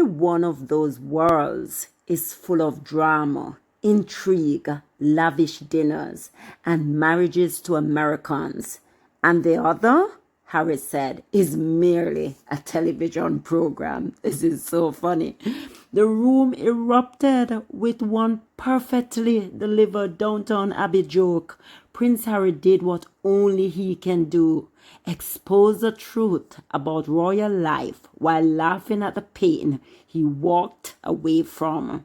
one of those worlds is full of drama, intrigue, lavish dinners, and marriages to Americans. And the other, Harry said, is merely a television program. This is so funny. The room erupted with one perfectly delivered Downton Abbey joke. Prince Harry did what only he can do: expose the truth about royal life while laughing at the pain he walked away from.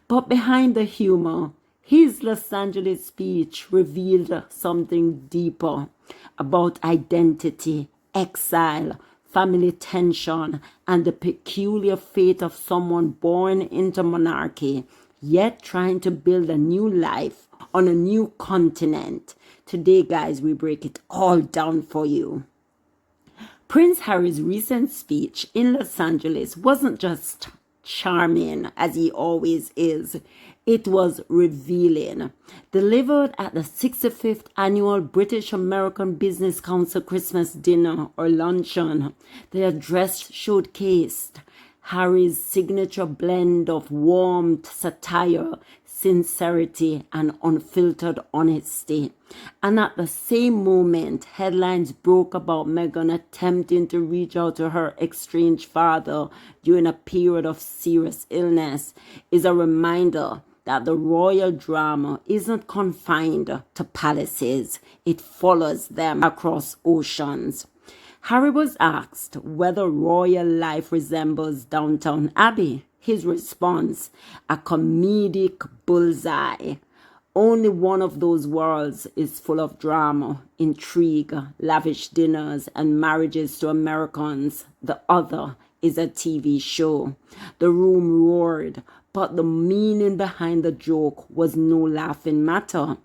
But behind the humor, his Los Angeles speech revealed something deeper about identity, exile, family tension, and the peculiar fate of someone born into monarchy, yet trying to build a new life on a new continent. Today, guys, we break it all down for you. Prince Harry's recent speech in Los Angeles wasn't just charming, as he always is. It was revealing. Delivered at the 65th Annual British American Business Council Christmas dinner or luncheon, the address showcased Harry's signature blend of warmth, satire, sincerity, and unfiltered honesty. And at the same moment, headlines broke about Meghan attempting to reach out to her estranged father during a period of serious illness. Is a reminder that the royal drama isn't confined to palaces. It follows them across oceans. Harry was asked whether royal life resembles Downton Abbey. His response, a comedic bullseye. Only one of those worlds is full of drama, intrigue, lavish dinners, and marriages to Americans. The other is a TV show. The room roared, but the meaning behind the joke was no laughing matter.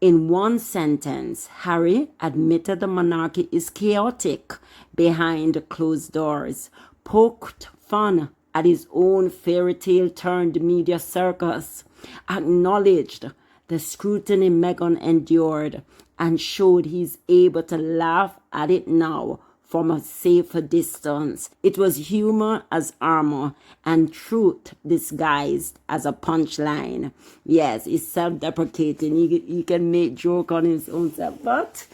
In one sentence, Harry admitted the monarchy is chaotic behind closed doors, poked fun at his own fairy tale turned media circus, acknowledged the scrutiny Meghan endured, and showed he's able to laugh at it now from a safer distance. It was humor as armor and truth disguised as a punchline. Yes, he's self-deprecating. He can make joke on his own self, but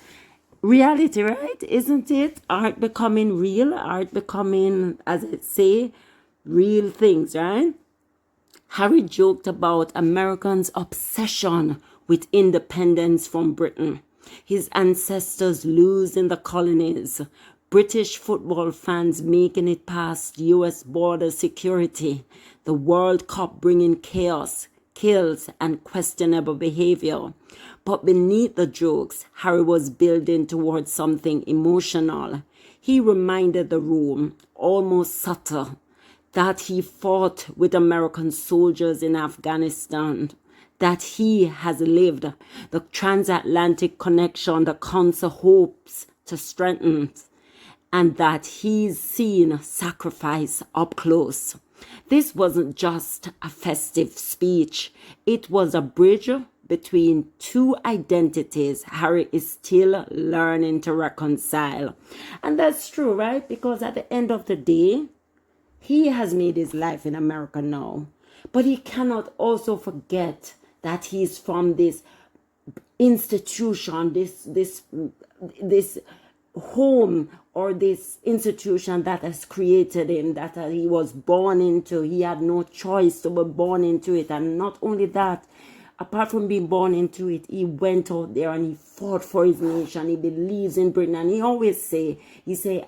reality, right? Isn't it? Art becoming real, art becoming, as it say, real things, right? Harry joked about Americans' obsession with independence from Britain, his ancestors losing the colonies, British football fans making it past US border security, the World Cup bringing chaos, kills, and questionable behavior. But beneath the jokes, Harry was building towards something emotional. He reminded the room, almost subtle, that he fought with American soldiers in Afghanistan, that he has lived the transatlantic connection the council hopes to strengthen, and that he's seen sacrifice up close. This wasn't just a festive speech. It was a bridge between two identities Harry is still learning to reconcile. And that's true, right? Because at the end of the day, he has made his life in America now. But he cannot also forget that he's from this institution, this home or this institution that has created him, that he was born into. He had no choice to be born into it. And not only that, apart from being born into it, he went out there and he fought for his nation. He believes in Britain. And he always say,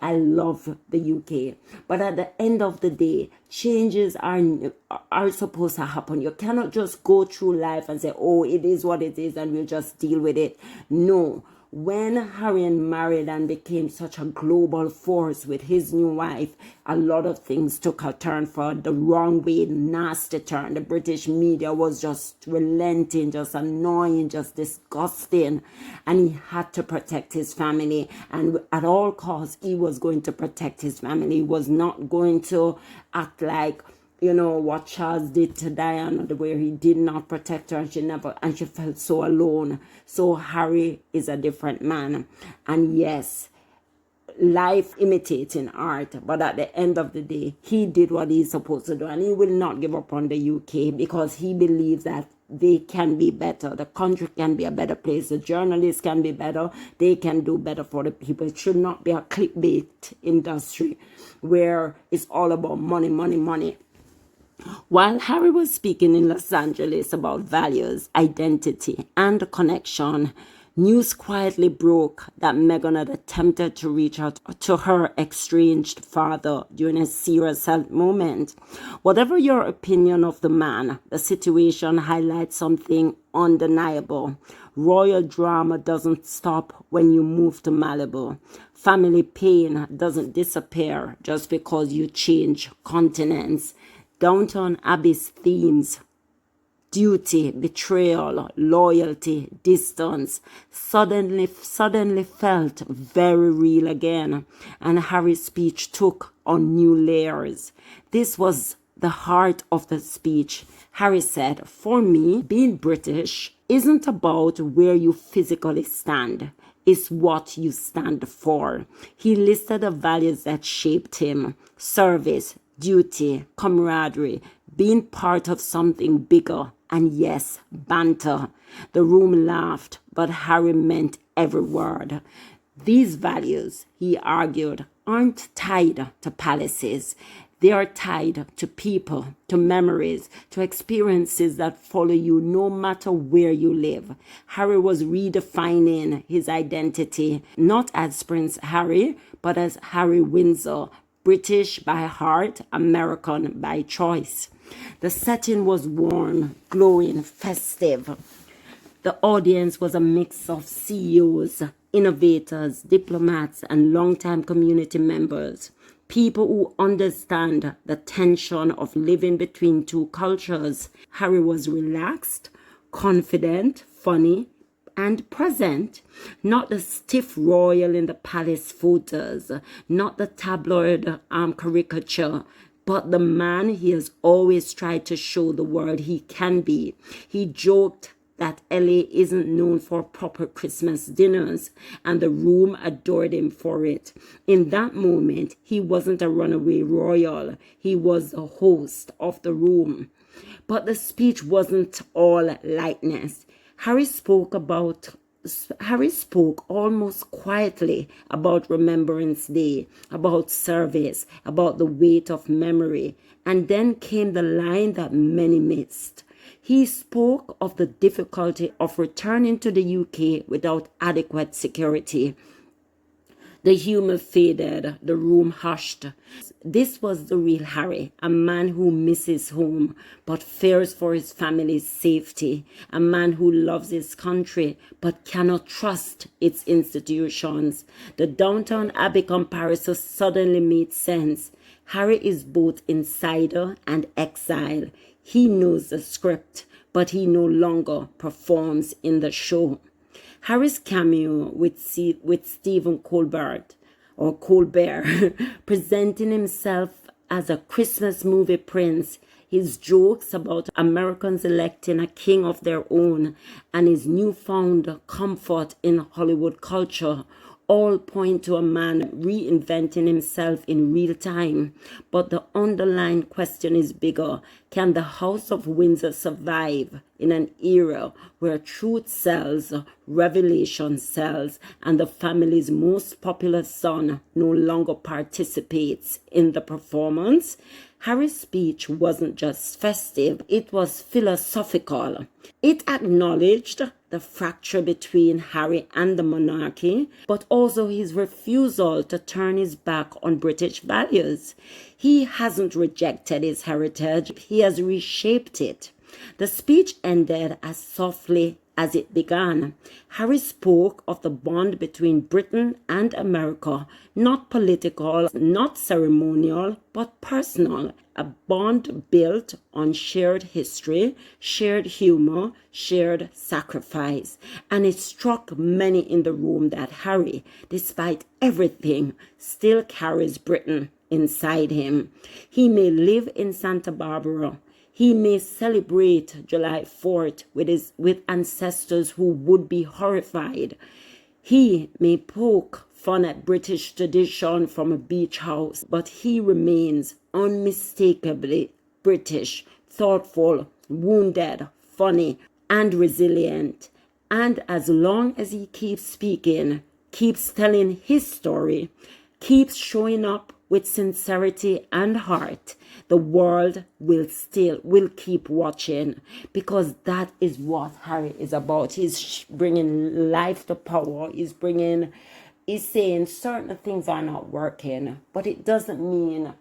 I love the UK. But at the end of the day, changes are supposed to happen. You cannot just go through life and say, oh, it is what it is and we'll just deal with it. No. When Harry married and became such a global force with his new wife, a lot of things took a turn for the wrong way, nasty turn. The British media was just relenting, just annoying, just disgusting. And he had to protect his family. And at all costs, he was going to protect his family. He was not going to act like, what Charles did to Diana, where he did not protect her and she felt so alone. So Harry is a different man. And yes, life imitating art, but at the end of the day, he did what he's supposed to do, and he will not give up on the UK because he believes that they can be better. The country can be a better place. The journalists can be better. They can do better for the people. It should not be a clickbait industry where it's all about money, money, money. While Harry was speaking in Los Angeles about values, identity, and connection, news quietly broke that Meghan had attempted to reach out to her estranged father during a serious health moment. Whatever your opinion of the man, the situation highlights something undeniable. Royal drama doesn't stop when you move to Malibu. Family pain doesn't disappear just because you change continents. Downton Abbey's themes, duty, betrayal, loyalty, distance, suddenly felt very real again, and Harry's speech took on new layers. This was the heart of the speech. Harry said, "For me, being British isn't about where you physically stand. It's what you stand for." He listed the values that shaped him: service, duty, camaraderie, being part of something bigger, and yes, banter. The room laughed, but Harry meant every word. These values, he argued, aren't tied to palaces. They are tied to people, to memories, to experiences that follow you no matter where you live. Harry was redefining his identity, not as Prince Harry, but as Harry Windsor, British by heart, American by choice. The setting was warm, glowing, festive. The audience was a mix of CEOs, innovators, diplomats, and longtime community members. People who understand the tension of living between two cultures. Harry was relaxed, confident, funny, and present. Not the stiff royal in the palace photos, not the tabloid caricature, but the man he has always tried to show the world he can be. He joked that LA isn't known for proper Christmas dinners, and the room adored him for it. In that moment, he wasn't a runaway royal. He was the host of the room. But the speech wasn't all lightness. Harry spoke almost quietly about Remembrance Day, about service, about the weight of memory. And then came the line that many missed. He spoke of the difficulty of returning to the UK without adequate security. The humor faded, the room hushed. This was the real Harry, a man who misses home but fears for his family's safety, a man who loves his country but cannot trust its institutions. The Downton Abbey comparison suddenly made sense. Harry is both insider and exile. He knows the script, but he no longer performs in the show. Harry's cameo with Stephen Colbert, presenting himself as a Christmas movie prince, his jokes about Americans electing a king of their own, and his newfound comfort in Hollywood culture, all point to a man reinventing himself in real time. But the underlying question is bigger. Can the House of Windsor survive in an era where truth sells, revelation sells, and the family's most popular son no longer participates in the performance? Harry's speech wasn't just festive, it was philosophical. It acknowledged the fracture between Harry and the monarchy, but also his refusal to turn his back on British values. He hasn't rejected his heritage, he has reshaped it. The speech ended as softly as it began. Harry spoke of the bond between Britain and America, not political, not ceremonial, but personal. A bond built on shared history, shared humor, shared sacrifice. And it struck many in the room that Harry, despite everything, still carries Britain inside him. He may live in Santa Barbara. He may celebrate July 4th with ancestors who would be horrified. He may poke fun at British tradition from a beach house, but he remains unmistakably British, thoughtful, wounded, funny, and resilient. And as long as he keeps speaking, keeps telling his story, keeps showing up with sincerity and heart, the world will keep watching, because that is what Harry is about. He's bringing life to power. He's saying certain things are not working, but it doesn't mean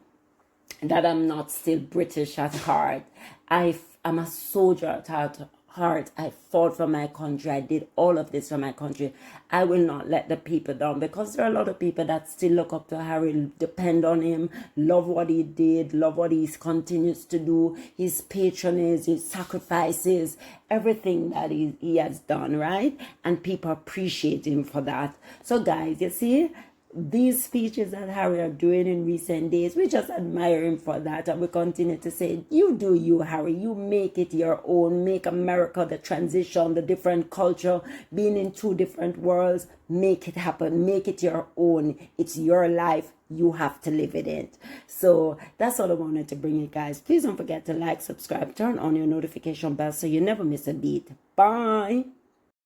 that I'm not still British at heart. I'm a soldier at heart. I fought for my country. I did all of this for my country. I will not let the people down, because there are a lot of people that still look up to Harry, depend on him, love what he did, love what he continues to do, his patronage, his sacrifices, everything that he has done, right? And people appreciate him for that. So guys, you see, these speeches that Harry are doing in recent days, we just admire him for that, and we continue to say, you do you, Harry. You make it your own. Make America, the transition, the different culture, being in two different worlds, make it happen. Make it your own. It's your life. You have to live in it. So that's all I wanted to bring you guys. Please don't forget to like, subscribe, turn on your notification bell so you never miss a beat. Bye.